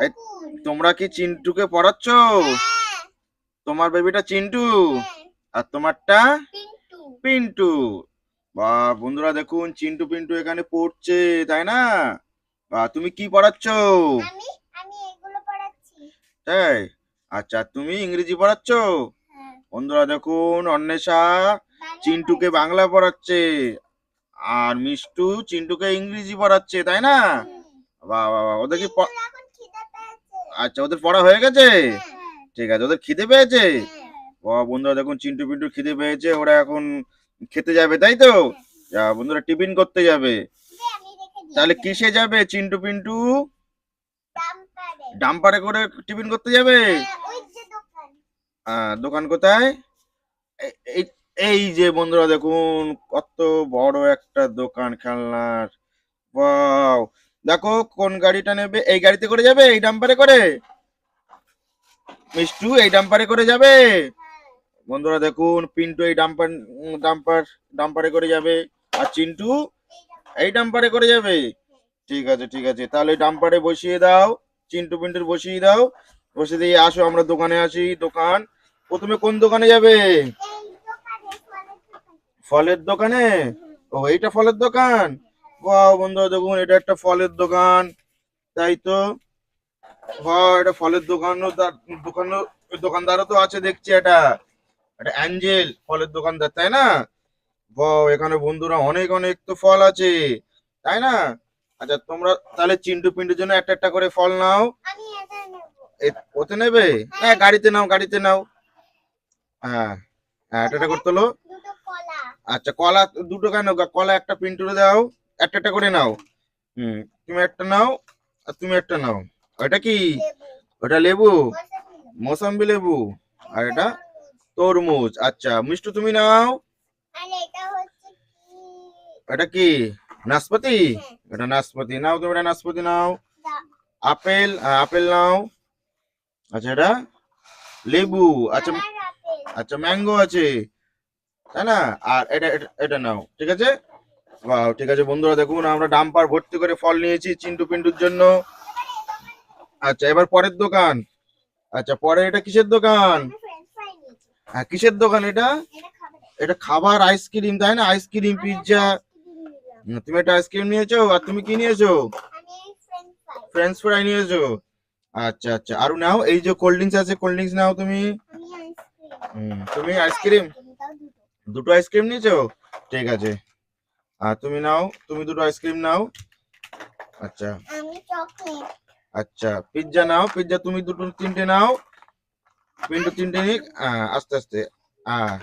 এই, তোমরা কি চিন্টুকে পড়াচ্ছ? তোমার বেবিটা চিন্টু আর তোমারটা পিন্টু। বা বন্ধুরা দেখুন চিন্টু পিন্টু এখানে পড়ছে, তাই না? বা তুমি কি পড়াচ্ছ? তাই? আচ্ছা, তুমি ইংরেজি পড়াচ্ছ? বন্ধুরা দেখুন অন্বেষা চিন্টুকে বাংলা পড়াচ্ছে আর মিষ্টু চিন্টুকে ইংরেজি পড়াচ্ছে, তাই না? বাহ বাহ বাহ, ওদের কি আচ্ছা ওদের পড়া হয়ে গেছে? ঠিক আছে, ওদের খিদে পেয়েছে। বন্ধুরা দেখুন চিন্টু পিন্টু খিদে পেয়েছে, ওরা এখন খেতে যাবে, তাই তো? বন্ধুরা টিফিন করতে যাবে। তাহলে কিসে যাবে চিন্টু পিন্টু? ডাম্পারে করে টিফিন করতে যাবে। দোকান কোথায়? এই এই যে বন্ধুরা দেখুন কত বড় একটা দোকান খেলনার। ওয়াও, দেখো কোন গাড়িটা নেবে? এই গাড়িতে করে যাবে? এই ডাম্পারে করে? মিষ্টু এই ডাম্পারে করে যাবে? বন্ধুরা দেখুন পিন্টু এই ডাম্পারে করে যাবে আর চিন্টু এই ডাম্পারে করে যাবে। ঠিক আছে ঠিক আছে, তাহলে ডাম্পারে বসিয়ে দাও, চিন্টু পিন্টুর বসিয়ে দাও। বসে দিয়ে আসো, আমরা দোকানে আসি। দোকান প্রথমে কোন দোকানে যাবে? ফলের দোকানে? ও এইটা ফলের দোকান। বাহ বন্ধুরা দেখুন এটা একটা ফলের দোকান, তাই তো? বাহ, এটা ফলের দোকানদারও তো আছে দেখছি। এটা এটা অ্যাঞ্জেল ফলের দোকানদার, তাই না? বাহ, এখানে বন্ধুরা অনেক অনেক তো ফল আছে, তাই না? আচ্ছা তোমরা তাহলে চিন্টু পিন্টুর জন্য একটা একটা করে ফল নাও। ওতে নেবে? হ্যাঁ গাড়িতে নাও, গাড়িতে নাও। হ্যাঁ হ্যাঁ, একটা একটা করে তোলো। আচ্ছা কলা দুটো কেন? কলা একটা পিন্টুরে দাও, একটা একটা করে নাও। তুমি একটা নাও আর তুমি একটা নাও। ওটা কি? ওটা লেবু, মৌসম্বি লেবু। আর এটা তরমুজ। আচ্ছা মিষ্টু তুমি নাও। এটা কি? নাশপাতি? এটা নাশপাতি নাও, তুমি এটা নাশপাতি নাও। আপেল? আপেল নাও। আচ্ছা এটা লেবু। আচ্ছা আচ্ছা ম্যাঙ্গো আছে, তাই না? আর এটা এটা এটা নাও, ঠিক আছে? বাহ ঠিক আছে বন্ধুরা দেখুন আমরা ডাম্পার ভর্তি করে ফল নিয়েছি চিন্টু পিন্টুর জন্য। আচ্ছা এবার পরের দোকান। আচ্ছা পরে এটা কিসের দোকান? হ্যাঁ কিসের দোকান এটা? এটা খাবার আইসক্রিম, তাই না? Ice cream pizza. তুমি একটা আইসক্রিম নিয়েছো আর তুমি কি নিয়েছো? ফ্রেঞ্চ ফ্রাই নিয়েছো। আচ্ছা আচ্ছা আরো নাও, এই যে কোল্ড ড্রিঙ্কস আছে, কোল্ড ড্রিঙ্কস নাও তুমি। তুমি আইসক্রিম দুটো আইসক্রিম নিয়েছো, ঠিক আছে। আর তুমি নাও, তুমি দুটো আইসক্রিম নাও। আচ্ছা আচ্ছা পিৎজা নাও, পিৎজা তুমি দুটো তিনটে নাও। পিন্টু তিনটে নিক। আস্তে আস্তে। আর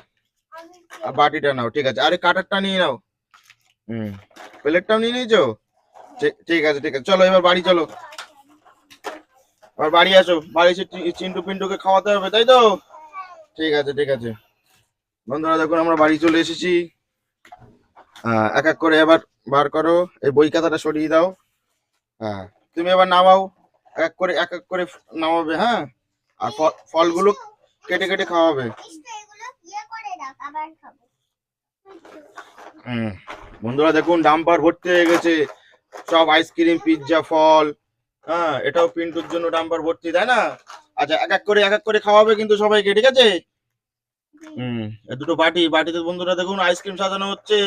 বাটিটা নাও, ঠিক আছে। আরে কাটারটা নিয়ে নাও। প্লেটটাও নিয়ে নিয়েছো? ঠিক আছে ঠিক আছে, চলো এবার বাড়ি চলো। এবার বাড়ি আসো, বাড়ি এসে চিন্টু পিন্টুকে খাওয়াতে হবে, তাই তো? ঠিক আছে ঠিক আছে। বন্ধুরা দেখুন আমরা বাড়ি চলে এসেছি। এক এক করে এবার বার করো, এই বই খাতাটা সরিয়ে দাও। তুমি এবার নামাও, এক এক করে নামাবে, হ্যাঁ? আর ফলগুলো কেটে কেটে খাওয়াবে। বন্ধুরা দেখুন ডাম্পার ভর্তি হয়ে গেছে, সব আইসক্রিম পিৎজা ফল। হ্যাঁ এটাও পিন্টুর জন্য ডাম্পার ভর্তি, তাই না? আচ্ছা এক এক করে খাওয়াবে কিন্তু সবাইকে, ঠিক আছে? দুটো বাটিতে বন্ধুরা দেখুন আইসক্রিম সাজানো হচ্ছে।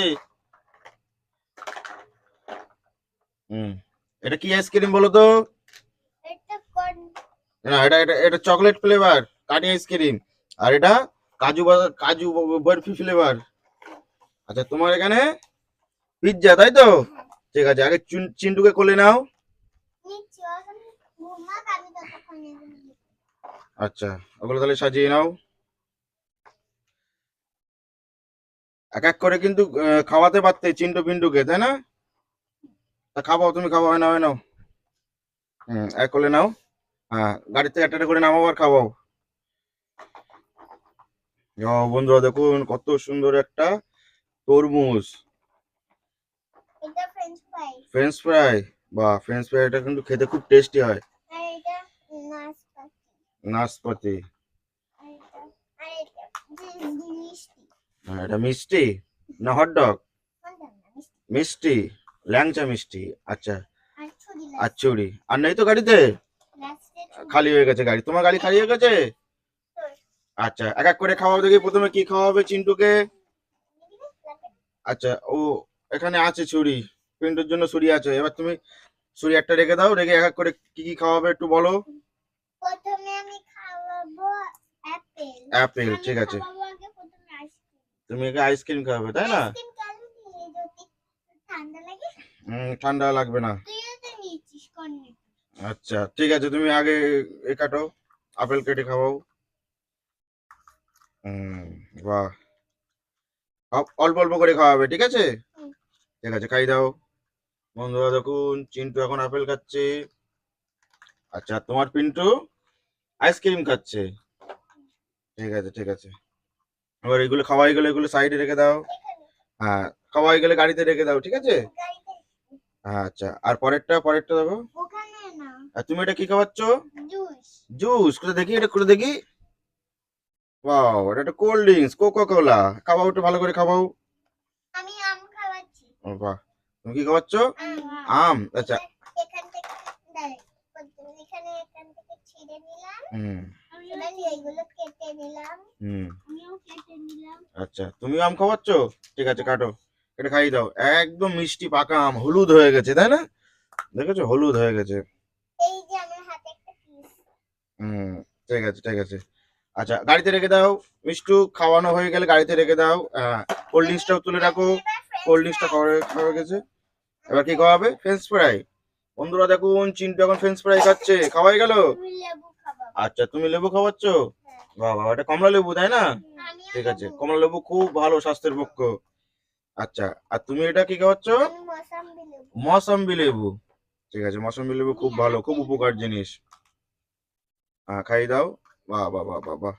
এটা কি আইসক্রিম বলো তো? না এটা এটা এটা চকলেট ফ্লেভার কাঠি আইসক্রিম। আর এটা কাজু বরফি ফ্লেভার। আচ্ছা তোমার এখানে পিৎজা, তাই তো? ঠিক আছে, আগে চিন্টুকে কোলে নাও। আচ্ছা ওগুলো তাহলে সাজিয়ে নাও। এক এক করে কিন্তু খাওয়াতে পারতে চিন্টু পিন্টুকে, তাই না? তা খাওয়াও, তুমি খাওয়া হয় না, হয় নাও। এক কোলে নাও। গাড়ি থেকে একটা একটা করে নামাও আর খাওয়াও। বন্ধুরা দেখুন কত সুন্দর একটা তরমুজ। French fry? বা ফ্রেঞ্চ ফ্রাইটা কিন্তু খেতে খুব টেস্টি হয়। নাশপাতি? এটা মিষ্টি না হট ডগ? মিষ্টি, ল্যাংচা মিষ্টি। আচ্ছা আর চুড়ি আর নেই তো গাড়িতে? খালি হয়ে গেছে গাড়ি, তোমার গাড়ি খালি হয়ে গেছে? আচ্ছা, এক এক করে খাওয়াবো দেখি, প্রথমে কি খাওয়াবে চিন্টুকে? আচ্ছা, ও এখানে আছে ছুরি, পিন্টুর জন্য ছুরি আছে। এবার তুমি ছুরি একটা রেখে দাও, রেখে এক এক করে কি কি খাওয়াবে একটু বলো। প্রথমে আমি খাওয়াবো অ্যাপেল। অ্যাপেল, ঠিক আছে। তুমি একে আইসক্রিম খাওয়াবে তাই না? আইসক্রিম খাওয়ালে যদি ঠান্ডা লাগে। ঠান্ডা লাগবে না। তুইও তো নিয়েছিস কোনটা? আচ্ছা ঠিক আছে, তুমি আগে এ কাটো, আপেল কেটে খাওয়াও। বাহ, অল্প অল্প করে খাওয়াবে, ঠিক আছে? ঠিক আছে, খাই দাও। বন্ধুরা দেখুন, চিন্টু এখন আপেল খাচ্ছে। আচ্ছা, তোমার পিন্টু আইসক্রিম খাচ্ছে। ঠিক আছে ঠিক আছে, এবার এগুলো খাওয়াই গেলে এগুলো সাইডে রেখে দাও। হ্যাঁ, খাওয়াই গেলে গাড়িতে রেখে দাও, ঠিক আছে? হ্যাঁ আচ্ছা, আর পরেরটা পরেরটা দেখো। ওখানে না। আর তুমি এটা কি খাওয়াচ্ছ? জুস। জুস, করে দেখি, এটা করে দেখি। ওয়াও, এটা একটা কোল্ড ড্রিঙ্কস, কোকা কোলা। খাওয়াও, একটু ভালো করে খাওয়াও। আমি আম খাওয়াচ্ছি। ও বাহ, তুমি কি খাওয়াচ্ছ? আম, আচ্ছা। এখান থেকে দাঁড়াই, এখানে এখান থেকে ছিঁড়ে নিলাম। এবার এইগুলো কেটে নিলাম। আমিও কেটে নিলাম। আচ্ছা, তুমিও আম খাওয়াচ্ছ? ঠিক আছে, কাটো, এটা খাইয়ে দাও। একদম মিষ্টি পাকা আম, হলুদ হয়ে গেছে তাই না? দেখেছো, হলুদ হয়ে গেছে। এই যে আমার হাতে একটা পিস। ঠিক আছে ঠিক আছে। আচ্ছা, গাড়িতে রেখে দাও। মিষ্টু খাওয়ানো হয়ে গেলে গাড়িতে রেখে দাও। কোল্ড ড্রিঙ্কসটাও তুলে রাখো। কোল্ড ড্রিঙ্কসটা খাওয়া গেছে। এবার কি খাওয়াবে? French fry. বন্ধুরা দেখুন, চিন্টু এখন ফ্রেঞ্চ ফ্রাই খাচ্ছে। খাওয়াই গেল? তুমি লেবু খাওয়াও। আচ্ছা, তুমি লেবু খাওয়াচ্ছ? বাহ বাহ, এটা কমলা লেবু তাই না? ঠিক আছে, কমলা লেবু খুব ভালো স্বাস্থ্যের পক্ষে। আচ্ছা, আর তুমি এটা কি খাওয়াচ্ছ? আমি মৌসম্বি লেবু। মৌসম্বি লেবু। ঠিক আছে, মৌসম্বি লেবু খুব ভালো, খুব উপকার জিনিস। খাই দাও। বাহ বাহ বাহ বাহ বাহ।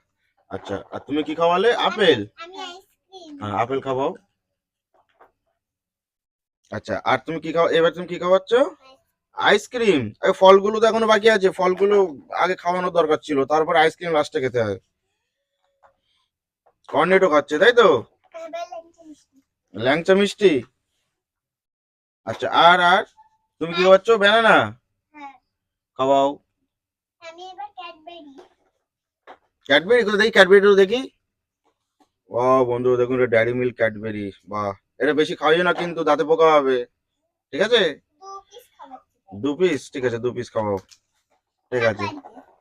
আচ্ছা, আর তুমি কি খাওয়ালে? আপেল। আমি আইসক্রিম। আপেল খাওয়াও। আচ্ছা, আর তুমি কি খাওয়া, এবার তুমি কি খাওয়াচ্ছ? আইসক্রিম। এই ফলগুলো তো এখনো বাকি আছে, ফলগুলো আগে খাওয়ানোর দরকার ছিল, তারপর আইসক্রিম লাস্টে খেতে হয়। কর্নেটো খাচ্ছে তাই তো? এবার ল্যাংচা মিষ্টি। ল্যাংচা মিষ্টি। আচ্ছা, আর আর তুমি কি খাওয়াচ্ছ? ব্যানানা হ্যাঁ। খাওয়াও। আমি এবার ক্যাডবেরি। ক্যাডবেরি করে দেখি, ক্যাডবেরিটা দেখি। ও বন্ধু দেখুন, এটা ডেয়ারি মিল্ক ক্যাডবেরি। বাহ, এটা বেশি খাওয়াইও না কিন্তু, দাঁতে পোকা হবে, ঠিক আছে? 2 পিস খাওয়াচ্ছি। 2 পিস, ঠিক আছে, 2 পিস খাওয়াও। ঠিক আছে।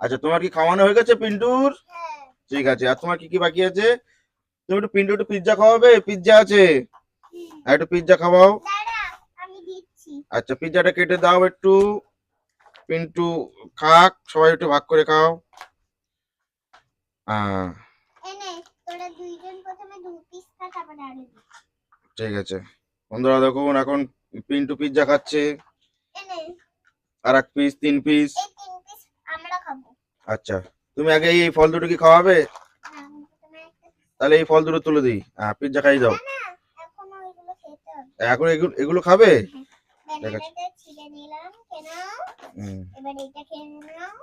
আচ্ছা, তোমার কি খাওয়ানো হয়ে গেছে পিন্টুর? হ্যাঁ। ঠিক আছে, আর তোমার কি কি বাকি আছে? তুমি একটু পিন্টু একটু পিৎজা খাওয়াবে? পিৎজা আছে, আর একটু পিৎজা খাওয়াও। দাঁড়া, আমি দিচ্ছি। আচ্ছা, পিৎজাটা কেটে দাও একটু। পিন্টু খাক, সবাই একটু ভাগ করে খাও। এনে তোরা দুইজন প্রথমে 2 পিস খা, তারপর আরো দিচ্ছি। ঠিক আছে, বন্ধুরা দেখুন, এখন পিন্টু পিৎজা খাচ্ছে। এনে আর 1 পিস, 3 পিস। এই 3 পিস আমরা খাবো। আচ্ছা, তুমি আগে এই ফল দুটো কি খাওয়াবে? হ্যাঁ, প্রথমে একটা। তাহলে এই ফল দুটো তুলে দিই। পিৎজা খাই দাও। না না, এখনো এগুলো খেতে হবে। এখন এগুলো খাবে? ব্যানানাটা ছিঁড়ে নিলাম, কেন? এবার এটা খেয়ে নাও।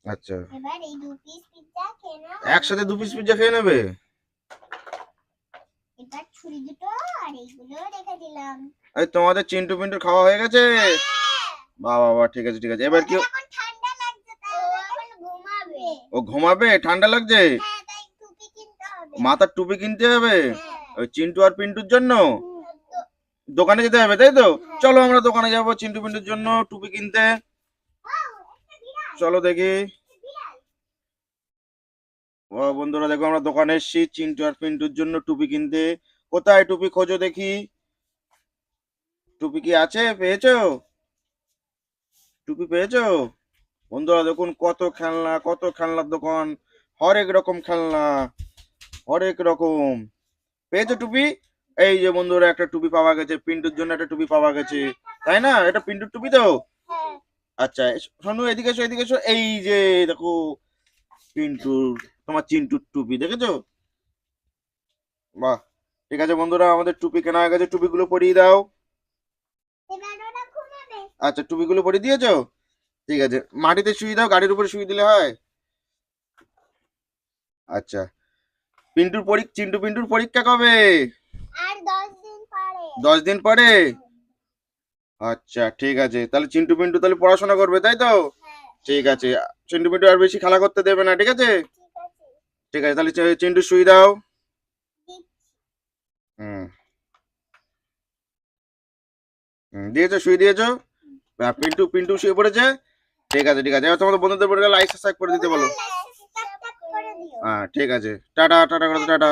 আচ্ছা, এবার এই 2 পিস পিৎজা খেয়ে নাও। একসাথে 2 পিস পিৎজা খেয়ে নেবে? এবার ছুরি দুটো আর এইগুলো রেখে দিলাম। এই তোমাদের চিন্টু পিন্টু খাওয়া হয়ে গেছে? বাহ বাহ বাহ, ঠিক আছে ঠিক আছে। এবার কি? এখন ঠান্ডা লাগছে, তাই ও এখন ঘুমাবে। ও ঘুমাবে? ঠান্ডা লাগছে? হ্যাঁ, তাই টুপি কিনতে হবে। মাথার টুপি কিনতে হবে হ্যাঁ। ওই চিন্টু আর পিন্টুর জন্য? দোকানে যেতে হবে তাই তো? চলো আমরা দোকানে যাবো চিন্টু পিন্টুর জন্য টুপি কিনতে। চলো দেখি। ও বন্ধুরা দেখো, আমরা দোকানে এসেছি চিন্টু আর পিন্টুর জন্য টুপি কিনতে। কোথায় টুপি খোঁজো দেখি। টুপি কি আছে? পেয়েছো? টুপি পেয়েছো? বন্ধুরা দেখুন, কত খেলনা, কত খেলনার দোকান, হরেক রকম খেলনা, হরেক রকম। পেয়েছো টুপি? এই যে বন্ধুরা, একটা টুপি পাওয়া গেছে, পিন্টুর জন্য একটা টুপি পাওয়া গেছে, তাই না? এটা পিন্টুর টুপি তো? হ্যাঁ। আচ্ছা, শোনো, এদিকে এসো, এদিকে এসো। এই যে দেখো, পিন্টুর, তোমার চিন্টুর টুপি দেখেছো? বাহ, ঠিক আছে বন্ধুরা, আমাদের টুপি কেনা হয়ে গেছে। টুপিগুলো পরিয়ে দাও। এবার ওরা ঘুমাবে। আচ্ছা, টুপিগুলো পরিয়ে দিয়েছো? ঠিক আছে, মাটিতে শুয়ে দাও, গাড়ির উপরে শুয়ে দিলে হয়। আচ্ছা, চিন্টু পিন্টুর পরীক্ষা কবে? আর 10 দিন পরে। 10 দিন পরে? আচ্ছা ঠিক আছে, তাহলে চিন্টু পিন্টু তাহলে পড়াশোনা করবে তাই তো? হ্যাঁ ঠিক আছে, চিন্টু পিন্টু আর বেশি খেলা করতে দেবে না, ঠিক আছে? ঠিক আছে ঠিক আছে, তাহলে চিন্টু শুই দাও। দিচ্ছি। হুম দিয়েছো, শুই দিয়েছো। পিন্টু পিন্টু শুয়ে পড়েছে। ঠিক আছে ঠিক আছে, এবার তোমাদের বন্ধুদের বলে লাইক সাবস্ক্রাইব করে দিতে বলো। সাবস্ক্রাইব করে দিও হ্যাঁ ঠিক আছে, টাটা টাটা করে দাও, টাটা।